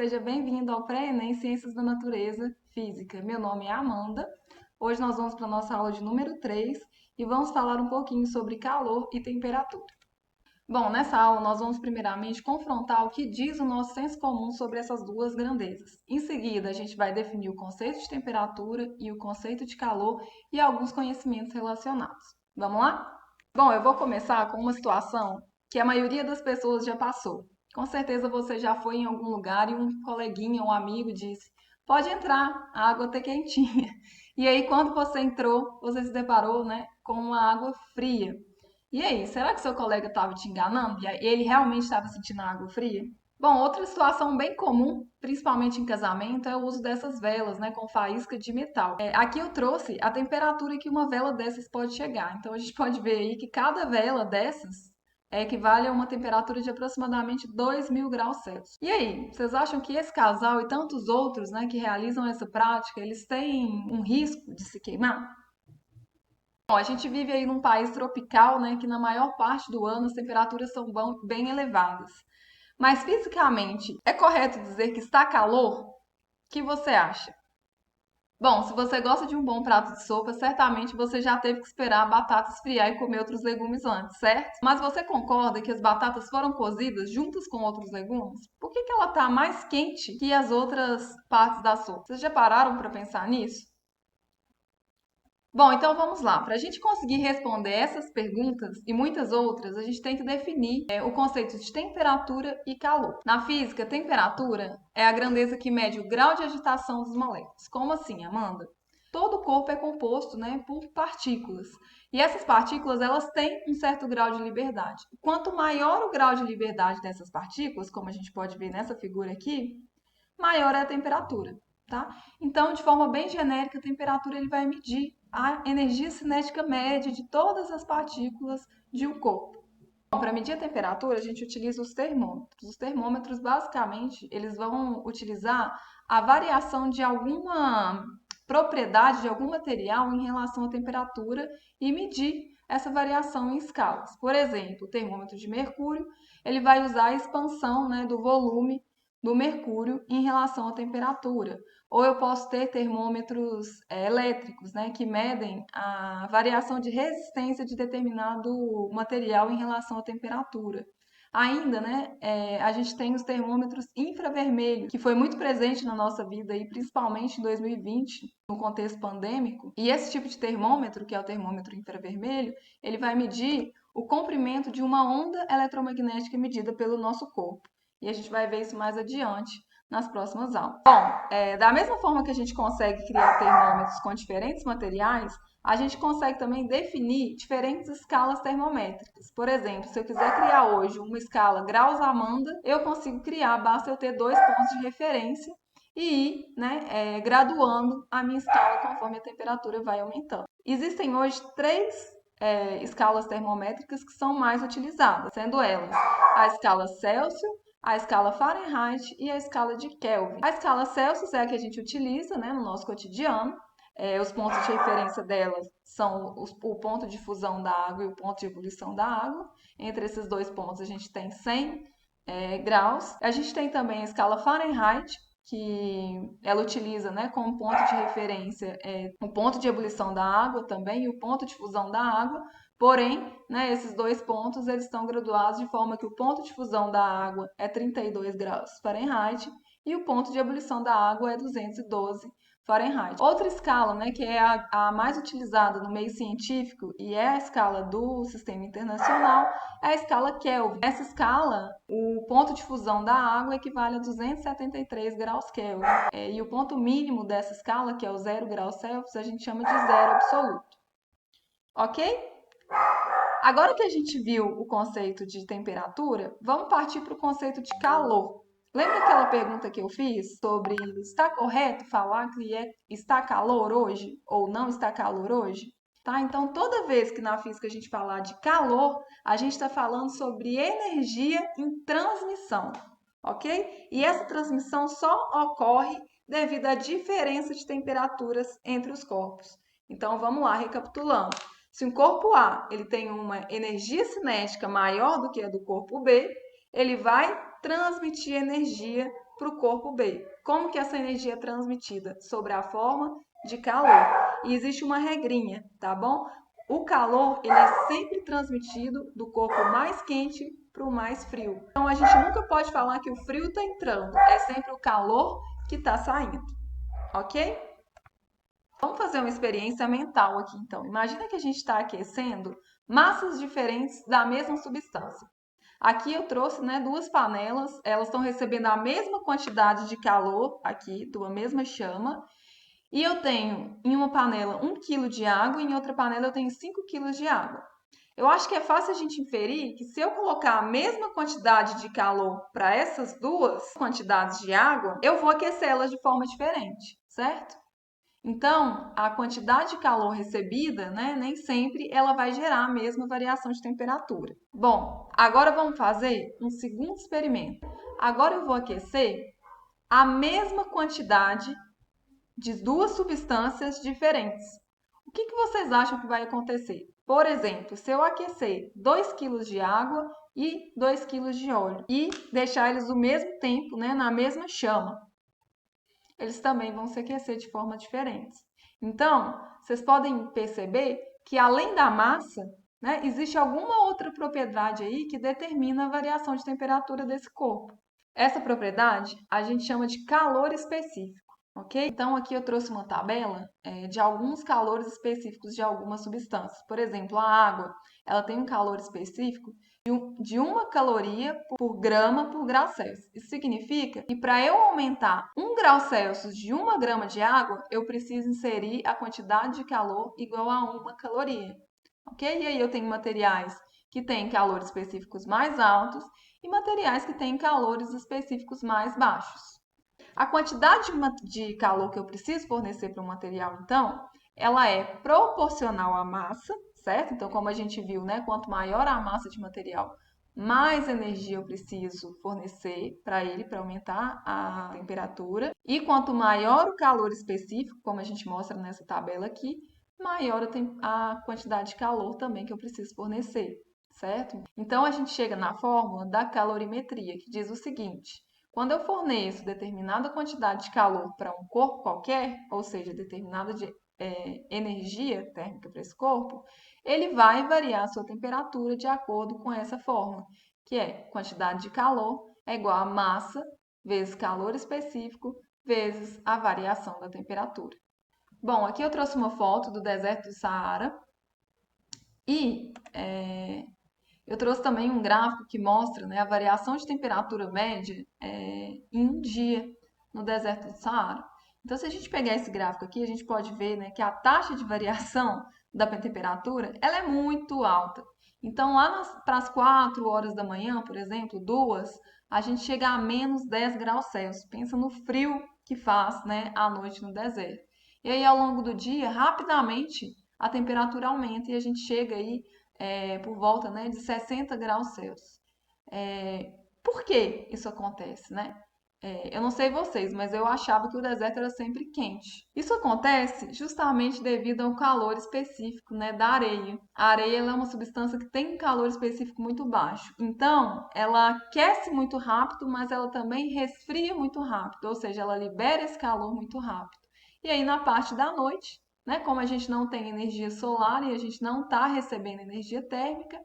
seja bem-vindo ao Pré-ENEM Ciências da Natureza Física. Meu nome é Amanda. Hoje nós vamos para a nossa aula de número 3 e vamos falar um pouquinho sobre calor e temperatura. Bom, nessa aula nós vamos primeiramente confrontar o que diz o nosso senso comum sobre essas duas grandezas. Em seguida, a gente vai definir o conceito de temperatura e o conceito de calor e alguns conhecimentos relacionados. Vamos lá? Bom, eu vou começar com uma situação que a maioria das pessoas já passou. Com certeza você já foi em algum lugar e um coleguinha, um amigo disse: pode entrar, a água está quentinha. E aí, quando você entrou, você se deparou, com uma água fria. E aí, será que seu colega estava te enganando? E aí, ele realmente estava sentindo a água fria? Bom, outra situação bem comum, principalmente em casamento, é o uso dessas velas, com faísca de metal. Aqui eu trouxe a temperatura que uma vela dessas pode chegar. Então a gente pode ver aí que cada vela dessas equivale a uma temperatura de aproximadamente 2.000 graus Celsius. E aí, vocês acham que esse casal e tantos outros, que realizam essa prática, eles têm um risco de se queimar? Bom, a gente vive aí num país tropical, que na maior parte do ano as temperaturas são bem elevadas. Mas fisicamente, é correto dizer que está calor? O que você acha? Bom, se você gosta de um bom prato de sopa, certamente você já teve que esperar a batata esfriar e comer outros legumes antes, certo? Mas você concorda que as batatas foram cozidas juntas com outros legumes? Por que ela está mais quente que as outras partes da sopa? Vocês já pararam para pensar nisso? Bom, então vamos lá. Para a gente conseguir responder essas perguntas e muitas outras, a gente tem que definir o conceito de temperatura e calor. Na física, temperatura é a grandeza que mede o grau de agitação das moléculas. Como assim, Amanda? Todo o corpo é composto, por partículas. E essas partículas, elas têm um certo grau de liberdade. Quanto maior o grau de liberdade dessas partículas, como a gente pode ver nessa figura aqui, maior é a temperatura, tá? Então, de forma bem genérica, a temperatura ele vai medir a energia cinética média de todas as partículas de um corpo. Para medir a temperatura, a gente utiliza os termômetros. Os termômetros, basicamente, eles vão utilizar a variação de alguma propriedade de algum material em relação à temperatura e medir essa variação em escalas. Por exemplo, o termômetro de mercúrio, ele vai usar a expansão, do volume do mercúrio em relação à temperatura. Ou eu posso ter termômetros elétricos, que medem a variação de resistência de determinado material em relação à temperatura. Ainda, a gente tem os termômetros infravermelhos, que foi muito presente na nossa vida, e principalmente em 2020, no contexto pandêmico. E esse tipo de termômetro, que é o termômetro infravermelho, ele vai medir o comprimento de uma onda eletromagnética medida pelo nosso corpo. E a gente vai ver isso mais adiante nas próximas aulas. Bom, da mesma forma que a gente consegue criar termômetros com diferentes materiais, a gente consegue também definir diferentes escalas termométricas. Por exemplo, se eu quiser criar hoje uma escala graus Amanda, eu consigo criar, basta eu ter 2 pontos de referência e ir graduando a minha escala conforme a temperatura vai aumentando. Existem hoje 3 escalas termométricas que são mais utilizadas, sendo elas a escala Celsius, a escala Fahrenheit e a escala de Kelvin. A escala Celsius é a que a gente utiliza no nosso cotidiano. Os pontos de referência delas são o ponto de fusão da água e o ponto de ebulição da água. Entre esses 2 pontos a gente tem 100 graus. A gente tem também a escala Fahrenheit, que ela utiliza como ponto de referência o ponto de ebulição da água também e o ponto de fusão da água. Porém, esses 2 pontos eles estão graduados de forma que o ponto de fusão da água é 32 graus Fahrenheit e o ponto de ebulição da água é 212 Fahrenheit. Outra escala, que é a mais utilizada no meio científico e é a escala do sistema internacional, é a escala Kelvin. Nessa escala, o ponto de fusão da água equivale a 273 graus Kelvin. E o ponto mínimo dessa escala, que é o 0 graus Celsius, a gente chama de zero absoluto. Ok? Agora que a gente viu o conceito de temperatura, vamos partir para o conceito de calor. Lembra aquela pergunta que eu fiz sobre está correto falar que está calor hoje ou não está calor hoje? Tá? Então, toda vez que na física a gente falar de calor, a gente está falando sobre energia em transmissão, ok? E essa transmissão só ocorre devido à diferença de temperaturas entre os corpos. Então, vamos lá, recapitulando. Se um corpo A ele tem uma energia cinética maior do que a do corpo B, ele vai transmitir energia para o corpo B. Como que essa energia é transmitida? Sobre a forma de calor. E existe uma regrinha, tá bom? O calor, ele é sempre transmitido do corpo mais quente para o mais frio. Então, a gente nunca pode falar que o frio está entrando, é sempre o calor que está saindo, ok? Vamos fazer uma experiência mental aqui, então. Imagina que a gente está aquecendo massas diferentes da mesma substância. Aqui eu trouxe, né, duas panelas, elas estão recebendo a mesma quantidade de calor aqui, de uma mesma chama, e eu tenho em uma panela 1 kg de água e em outra panela eu tenho 5 kg de água. Eu acho que é fácil a gente inferir que se eu colocar a mesma quantidade de calor para essas duas quantidades de água, eu vou aquecê-las de forma diferente, certo? Então, a quantidade de calor recebida, né, nem sempre ela vai gerar a mesma variação de temperatura. Bom, agora vamos fazer um segundo experimento. Agora eu vou aquecer a mesma quantidade de duas substâncias diferentes. O que vocês acham que vai acontecer? Por exemplo, se eu aquecer 2 kg de água e 2 kg de óleo e deixar eles o mesmo tempo, né, na mesma chama, eles também vão se aquecer de forma diferente. Então, vocês podem perceber que além da massa, né, existe alguma outra propriedade aí que determina a variação de temperatura desse corpo. Essa propriedade a gente chama de calor específico, ok? Então, aqui eu trouxe uma tabela de alguns calores específicos de algumas substâncias. Por exemplo, a água, ela tem um calor específico de 1 caloria por grama por grau Celsius. Isso significa que para eu aumentar 1 grau Celsius de 1 grama de água, eu preciso inserir a quantidade de calor igual a 1 caloria. Ok? E aí eu tenho materiais que têm calores específicos mais altos e materiais que têm calores específicos mais baixos. A quantidade de calor que eu preciso fornecer para o material, então, ela é proporcional à massa, certo? Então, como a gente viu, né, quanto maior a massa de material, mais energia eu preciso fornecer para ele, para aumentar a temperatura. E quanto maior o calor específico, como a gente mostra nessa tabela aqui, maior a quantidade de calor também que eu preciso fornecer, certo? Então, a gente chega na fórmula da calorimetria, que diz o seguinte: quando eu forneço determinada quantidade de calor para um corpo qualquer, ou seja, determinada energia térmica para esse corpo, ele vai variar a sua temperatura de acordo com essa fórmula, que é quantidade de calor é igual a massa vezes calor específico vezes a variação da temperatura. Bom, aqui eu trouxe uma foto do deserto do Saara e eu trouxe também um gráfico que mostra, né, a variação de temperatura média em um dia no deserto do Saara. Então, se a gente pegar esse gráfico aqui, a gente pode ver, né, que a taxa de variação da temperatura ela é muito alta. Então, lá para as 4 horas da manhã, por exemplo, 2, a gente chega a menos 10 graus Celsius. Pensa no frio que faz, né, à noite no deserto. E aí, ao longo do dia, rapidamente, a temperatura aumenta e a gente chega aí por volta, né, de 60 graus Celsius. Por que isso acontece, né? Eu não sei vocês, mas eu achava que o deserto era sempre quente. Isso acontece justamente devido ao calor específico, né, da areia. A areia ela é uma substância que tem um calor específico muito baixo. Então, ela aquece muito rápido, mas ela também resfria muito rápido, ou seja, ela libera esse calor muito rápido. E aí, na parte da noite, né, como a gente não tem energia solar e a gente não está recebendo energia térmica,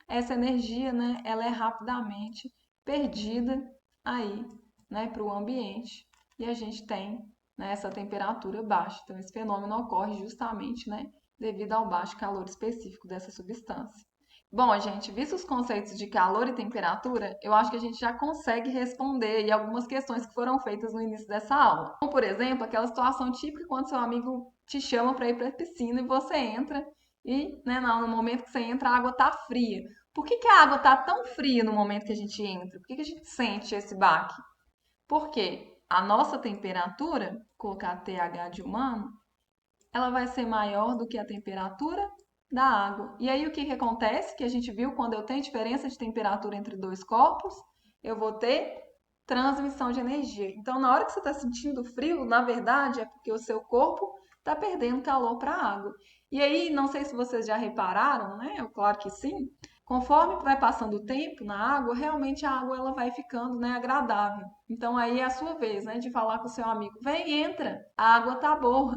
essa energia, né, ela é rapidamente perdida aí, né, para o ambiente e a gente tem, né, essa temperatura baixa. Então, esse fenômeno ocorre justamente, né, devido ao baixo calor específico dessa substância. Bom, gente, visto os conceitos de calor e temperatura, eu acho que a gente já consegue responder aí algumas questões que foram feitas no início dessa aula. Como, por exemplo, aquela situação típica quando seu amigo te chama para ir para a piscina e você entra e, né, no momento que você entra, a água está fria. Por que a água está tão fria no momento que a gente entra? Por que a gente sente esse baque? Porque a nossa temperatura, colocar TH de humano, ela vai ser maior do que a temperatura da água. E aí o que acontece? Que a gente viu quando eu tenho diferença de temperatura entre dois corpos, eu vou ter transmissão de energia. Então, na hora que você está sentindo frio, na verdade é porque o seu corpo está perdendo calor para a água. E aí, não sei se vocês já repararam, né? Claro que sim, Conforme vai passando o tempo na água, realmente a água ela vai ficando, né, agradável. Então aí é a sua vez, né, de falar com o seu amigo, vem, entra, a água tá boa,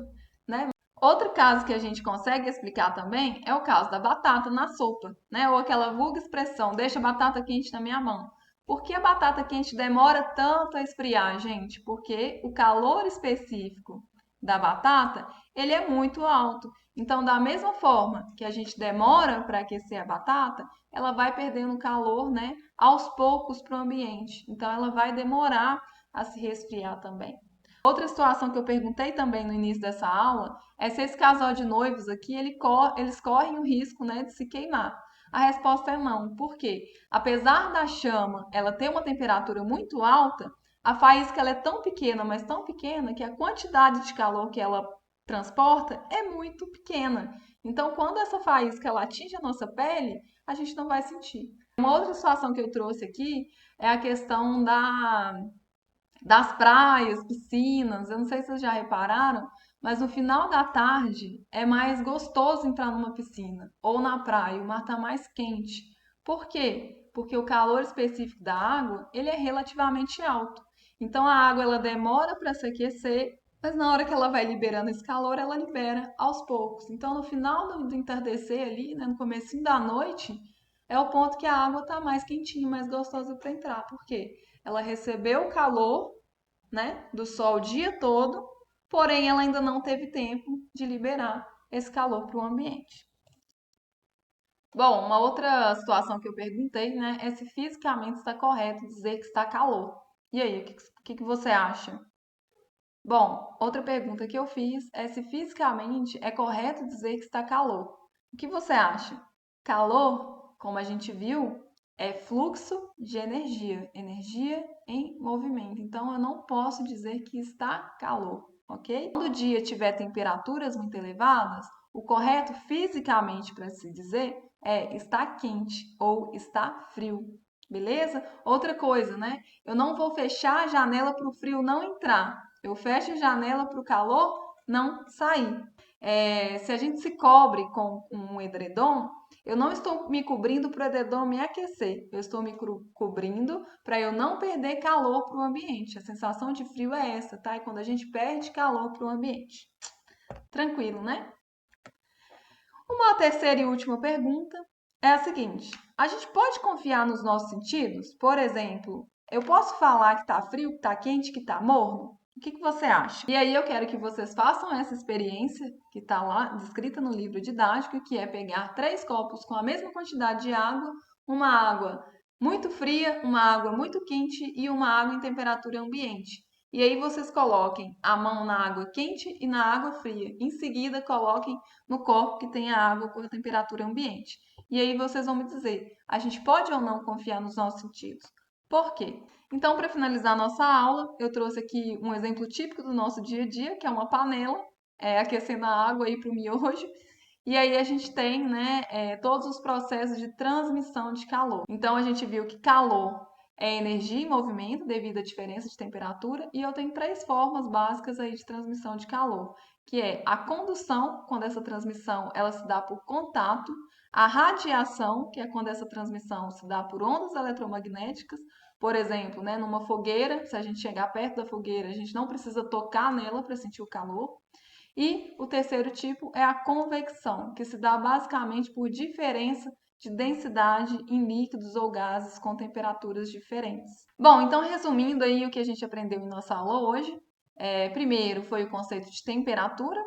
né? Outro caso que a gente consegue explicar também é o caso da batata na sopa, né? Ou aquela vulga expressão, deixa a batata quente na minha mão. Por que a batata quente demora tanto a esfriar, gente? Porque o calor específico da batata, ele é muito alto. Então, da mesma forma que a gente demora para aquecer a batata, ela vai perdendo calor, né, aos poucos para o ambiente. Então, ela vai demorar a se resfriar também. Outra situação que eu perguntei também no início dessa aula é se esse casal de noivos aqui, eles correm o risco, né, de se queimar. A resposta é não. Por quê? Apesar da chama ela ter uma temperatura muito alta, a faísca ela é tão pequena, mas tão pequena, que a quantidade de calor que ela transporta é muito pequena. Então, quando essa faísca ela atinge a nossa pele, a gente não vai sentir. Uma outra situação que eu trouxe aqui é a questão das praias, piscinas. Eu não sei se vocês já repararam, mas no final da tarde é mais gostoso entrar numa piscina ou na praia, o mar está mais quente. Por quê? Porque o calor específico da água, ele é relativamente alto. Então a água ela demora para se aquecer, mas na hora que ela vai liberando esse calor, ela libera aos poucos. Então no final do entardecer ali, né, no comecinho da noite, é o ponto que a água está mais quentinha, mais gostosa para entrar. Por quê? Ela recebeu o calor, né, do sol o dia todo, porém ela ainda não teve tempo de liberar esse calor para o ambiente. Bom, uma outra situação que eu perguntei, né, é se fisicamente está correto dizer que está calor. E aí, o que você acha? Bom, outra pergunta que eu fiz é se fisicamente é correto dizer que está calor. O que você acha? Calor, como a gente viu, é fluxo de energia, energia em movimento. Então, eu não posso dizer que está calor, ok? Quando o dia tiver temperaturas muito elevadas, o correto fisicamente para se dizer é está quente ou está frio, beleza? Outra coisa, né? Eu não vou fechar a janela para o frio não entrar. Eu fecho a janela para o calor não sair. Se a gente se cobre com um edredom, eu não estou me cobrindo para o edredom me aquecer. Eu estou me cobrindo para eu não perder calor para o ambiente. A sensação de frio é essa, tá? É quando a gente perde calor para o ambiente. Tranquilo, né? Uma terceira e última pergunta é a seguinte: a gente pode confiar nos nossos sentidos? Por exemplo, eu posso falar que está frio, que está quente, que está morno? O que você acha? E aí eu quero que vocês façam essa experiência que está lá descrita no livro didático, que é pegar 3 copos com a mesma quantidade de água, uma água muito fria, uma água muito quente e uma água em temperatura ambiente. E aí vocês coloquem a mão na água quente e na água fria. Em seguida, coloquem no copo que tem a água com a temperatura ambiente. E aí vocês vão me dizer, a gente pode ou não confiar nos nossos sentidos? Por quê? Então, para finalizar a nossa aula, eu trouxe aqui um exemplo típico do nosso dia a dia, que é uma panela, aquecendo a água aí para o miojo. E aí a gente tem, né, todos os processos de transmissão de calor. Então a gente viu que calor é energia em movimento devido à diferença de temperatura, e eu tenho 3 formas básicas aí de transmissão de calor, que é a condução, quando essa transmissão ela se dá por contato, a radiação, que é quando essa transmissão se dá por ondas eletromagnéticas, por exemplo, né, numa fogueira, se a gente chegar perto da fogueira, a gente não precisa tocar nela para sentir o calor. E o terceiro tipo é a convecção, que se dá basicamente por diferença de densidade em líquidos ou gases com temperaturas diferentes. Bom, então resumindo aí o que a gente aprendeu em nossa aula hoje, primeiro foi o conceito de temperatura,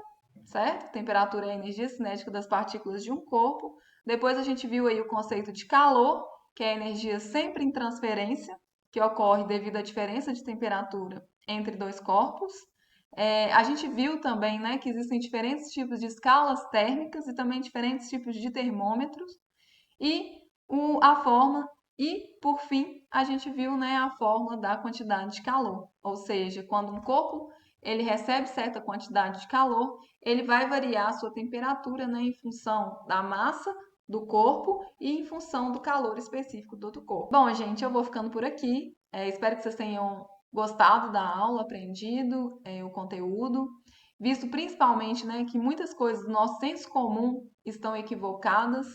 certo? Temperatura é a energia cinética das partículas de um corpo. Depois a gente viu aí o conceito de calor, que é a energia sempre em transferência, que ocorre devido à diferença de temperatura entre 2 corpos. A gente viu também, né, que existem diferentes tipos de escalas térmicas e também diferentes tipos de termômetros e a forma e, por fim, a gente viu, né, a fórmula da quantidade de calor, ou seja, quando um corpo ele recebe certa quantidade de calor, ele vai variar a sua temperatura, né, em função da massa do corpo e em função do calor específico do outro corpo. Bom, gente, eu vou ficando por aqui. Espero que vocês tenham gostado da aula, aprendido o conteúdo, visto principalmente, né, que muitas coisas do nosso senso comum estão equivocadas.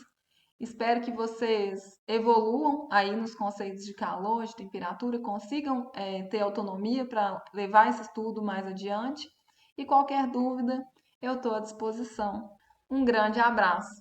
Espero que vocês evoluam aí nos conceitos de calor, de temperatura, consigam ter autonomia para levar esse estudo mais adiante. E qualquer dúvida, eu estou à disposição. Um grande abraço!